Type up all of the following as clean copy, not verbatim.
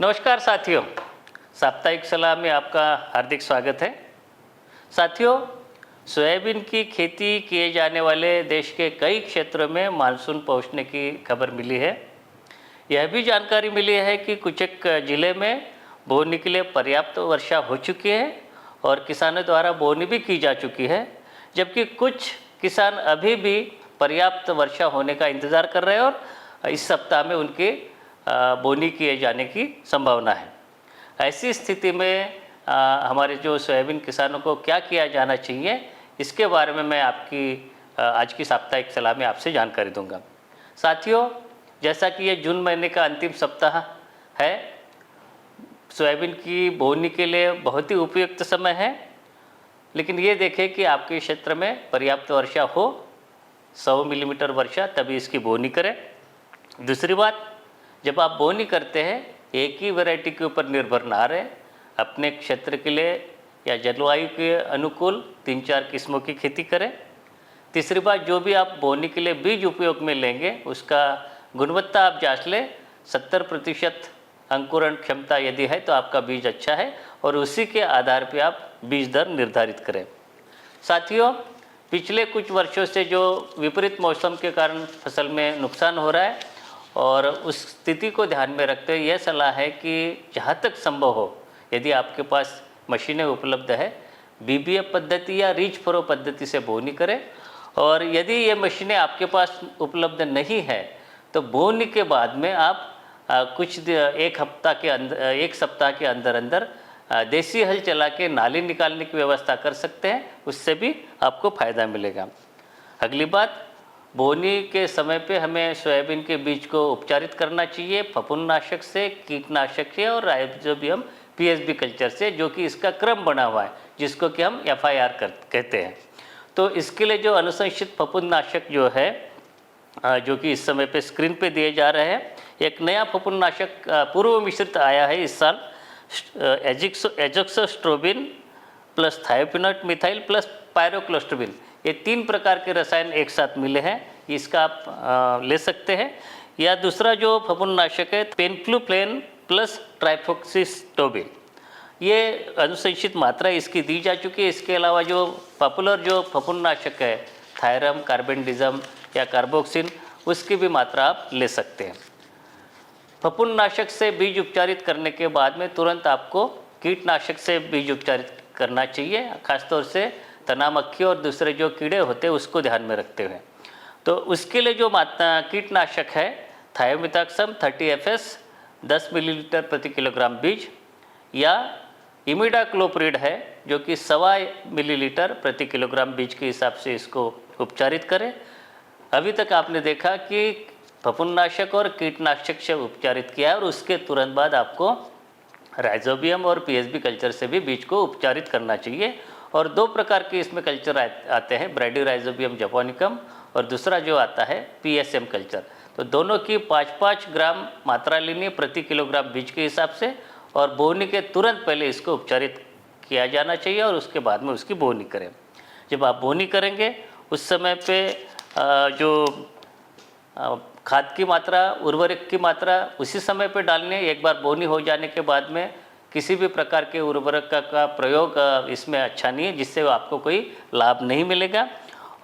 नमस्कार साथियों, साप्ताहिक सलाह में आपका हार्दिक स्वागत है। साथियों, सोयाबीन की खेती किए जाने वाले देश के कई क्षेत्रों में मानसून पहुंचने की खबर मिली है। यह भी जानकारी मिली है कि कुछ एक जिले में बोनी के लिए पर्याप्त वर्षा हो चुकी है और किसानों द्वारा बोनी भी की जा चुकी है, जबकि कुछ किसान अभी भी पर्याप्त वर्षा होने का इंतज़ार कर रहे हैं और इस सप्ताह में उनकी बोनी किए जाने की संभावना है। ऐसी स्थिति में हमारे जो सोयाबीन किसानों को क्या किया जाना चाहिए, इसके बारे में मैं आपकी आज की साप्ताहिक सलाह में आपसे जानकारी दूंगा। साथियों, जैसा कि ये जून महीने का अंतिम सप्ताह है, सोयाबीन की बोनी के लिए बहुत ही उपयुक्त समय है, लेकिन ये देखें कि आपके क्षेत्र में पर्याप्त वर्षा हो, 100 मिलीमीटर वर्षा, तभी इसकी बोनी करें। दूसरी बात, जब आप बोनी करते हैं एक ही वैरायटी के ऊपर निर्भर ना रहें, अपने क्षेत्र के लिए या जलवायु के अनुकूल 3-4 किस्मों की खेती करें। तीसरी बात, जो भी आप बोनी के लिए बीज उपयोग में लेंगे उसका गुणवत्ता आप जांच लें। 70% अंकुरण क्षमता यदि है तो आपका बीज अच्छा है और उसी के आधार पर आप बीज दर निर्धारित करें। साथियों, पिछले कुछ वर्षों से जो विपरीत मौसम के कारण फसल में नुकसान हो रहा है और उस स्थिति को ध्यान में रखते हुए यह सलाह है कि जहाँ तक संभव हो, यदि आपके पास मशीनें उपलब्ध है, बीबीएफ पद्धति या रीच फरो पद्धति से बोनी करें। और यदि ये मशीनें आपके पास उपलब्ध नहीं है तो बोनी के बाद में आप एक सप्ताह के अंदर देसी हल चला के नाली निकालने की व्यवस्था कर सकते हैं, उससे भी आपको फ़ायदा मिलेगा। अगली बात, बोनी के समय पे हमें सोयाबीन के बीज को उपचारित करना चाहिए फफूंदनाशक से, कीटनाशक से और राइजोबियम पीएसबी कल्चर से, जो कि इसका क्रम बना हुआ है, जिसको कि हम एफआईआर कहते हैं। तो इसके लिए जो अनुशंसित फफूंदनाशक जो है, जो कि इस समय पे स्क्रीन पे दिए जा रहे हैं, एक नया फफूंदनाशक पूर्व मिश्रित आया है इस साल, एजोक्सोस्ट्रोबिन प्लस थायोपिनॉट मिथाइल प्लस पायरोक्लोस्ट्रोबिन, ये 3 प्रकार के रसायन एक साथ मिले हैं, इसका आप ले सकते हैं। या दूसरा जो फफूंदनाशक है पेनफ्लूप्लेन प्लस ट्राइफॉक्सिस्टोबिन, ये अनुशंसित मात्रा इसकी दी जा चुकी है। इसके अलावा जो पॉपुलर जो फफूंदनाशक है थायरम, कार्बेंडिज़म या कार्बोक्सिन, उसकी भी मात्रा आप ले सकते हैं। फफूंदनाशक से बीज उपचारित करने के बाद में तुरंत आपको कीटनाशक से बीज उपचारित करना चाहिए, खासतौर से तना मक्खी और दूसरे जो कीड़े होते हैं उसको ध्यान में रखते हुए। तो उसके लिए जो कीटनाशक है थायोमिथाक्सम 30 FS 10 मिलीलीटर प्रति किलोग्राम बीज, या इमिडाक्लोप्रिड है जो कि 1.25 मिलीलीटर प्रति किलोग्राम बीज के हिसाब से इसको उपचारित करें। अभी तक आपने देखा कि फफूंदनाशक और कीटनाशक से उपचारित किया है और उसके तुरंत बाद आपको राइजोबियम और पीएसबी कल्चर से भी बीज को उपचारित करना चाहिए। और 2 प्रकार के इसमें कल्चर आते हैं, ब्रैडिराइजोबियम जापोनिकम और दूसरा जो आता है पीएसएम कल्चर। तो दोनों की 5-5 ग्राम मात्रा लेनी है प्रति किलोग्राम बीज के हिसाब से, और बोनी के तुरंत पहले इसको उपचारित किया जाना चाहिए और उसके बाद में उसकी बोनी करें। जब आप बोनी करेंगे उस समय पे जो खाद की मात्रा, उर्वरक की मात्रा उसी समय पे डालनी है। एक बार बोनी हो जाने के बाद में किसी भी प्रकार के उर्वरक का प्रयोग इसमें अच्छा नहीं है, जिससे आपको कोई लाभ नहीं मिलेगा।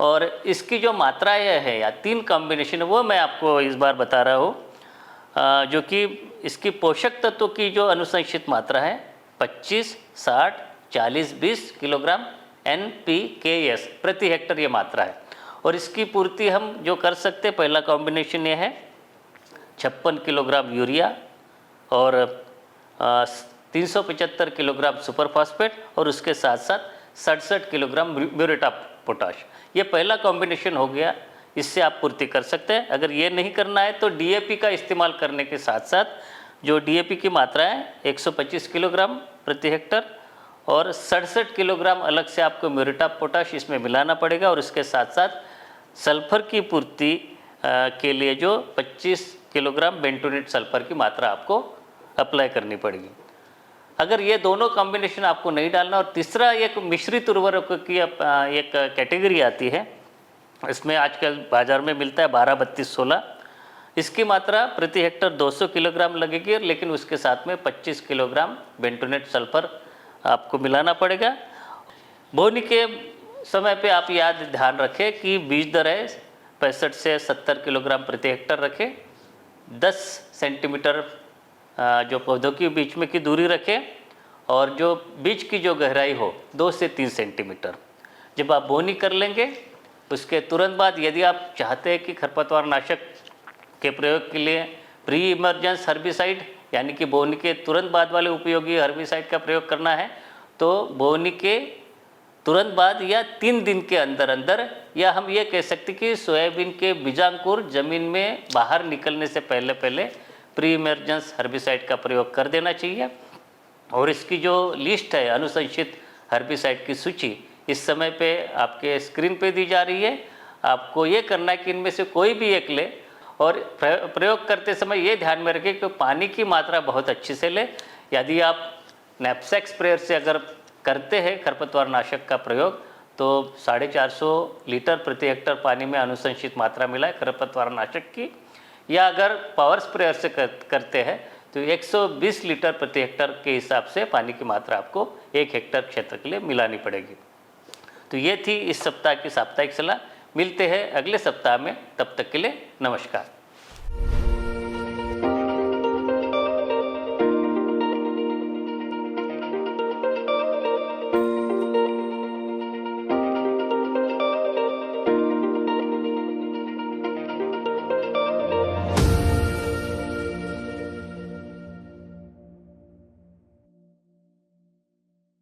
और इसकी जो मात्राएँ है या 3 कॉम्बिनेशन है वो मैं आपको इस बार बता रहा हूँ, जो कि इसकी पोषक तत्वों की जो अनुशंसित मात्रा है 25, 60, 40, 20 किलोग्राम NPKs प्रति हेक्टर ये मात्रा है। और इसकी पूर्ति हम जो कर सकते हैं, पहला कॉम्बिनेशन ये है 56 किलोग्राम यूरिया और 375 किलोग्राम सुपर फास्फेट और उसके साथ साथ 67 किलोग्राम म्यूरेट ऑफ पोटाश। ये पहला कॉम्बिनेशन हो गया, इससे आप पूर्ति कर सकते हैं। अगर ये नहीं करना है तो डीएपी का इस्तेमाल करने के साथ साथ जो डीएपी की मात्रा है 125 किलोग्राम प्रति हेक्टर और 67 किलोग्राम अलग से आपको म्यूरेट ऑफ पोटाश इसमें मिलाना पड़ेगा। और इसके साथ साथ सल्फर की पूर्ति के लिए जो 25 किलोग्राम बेंटोनेट सल्फर की मात्रा आपको अप्लाई करनी पड़ेगी। अगर ये दोनों कॉम्बिनेशन आपको नहीं डालना, और तीसरा एक मिश्रित उर्वरक की एक कैटेगरी आती है, इसमें आजकल बाज़ार में मिलता है 12, 32, 16, इसकी मात्रा प्रति हेक्टर 200 किलोग्राम लगेगी, लेकिन उसके साथ में 25 किलोग्राम बेंटोनेट सल्फर आपको मिलाना पड़ेगा। बोनी के समय पे आप ध्यान रखें कि बीज दर है 65 से 70 किलोग्राम प्रति हेक्टर रखें। 10 सेंटीमीटर जो पौधों के बीच में की दूरी रखें और जो बीज की जो गहराई हो 2 से 3 सेंटीमीटर। जब आप बोनी कर लेंगे उसके तुरंत बाद यदि आप चाहते हैं कि खरपतवार नाशक के प्रयोग के लिए प्री इमर्जेंस हर्बिसाइड यानी कि बोनी के तुरंत बाद वाले उपयोगी हर्बिसाइड का प्रयोग करना है, तो बोनी के तुरंत बाद या 3 दिन के अंदर अंदर, या हम ये कह सकते कि सोयाबीन के बीजांकुर जमीन में बाहर निकलने से पहले पहले प्री इमर्जेंस हर्बिसाइड का प्रयोग कर देना चाहिए। और इसकी जो लिस्ट है अनुशंसित हर्बिसाइड की सूची इस समय पे आपके स्क्रीन पे दी जा रही है। आपको ये करना है कि इनमें से कोई भी एक ले और प्रयोग करते समय ये ध्यान में रखें कि पानी की मात्रा बहुत अच्छी से ले। यदि आप नैपसैक स्प्रेयर से अगर करते हैं खरपतवार नाशक का प्रयोग तो 450 लीटर प्रति हेक्टर पानी में अनुशंसित मात्रा मिला है खरपतवार नाशक की, या अगर पावर स्प्रेयर से करते हैं तो 120 लीटर प्रति हेक्टर के हिसाब से पानी की मात्रा आपको 1 हेक्टर क्षेत्र के लिए मिलानी पड़ेगी। तो ये थी इस सप्ताह की साप्ताहिक सलाह। मिलते हैं अगले सप्ताह में, तब तक के लिए नमस्कार।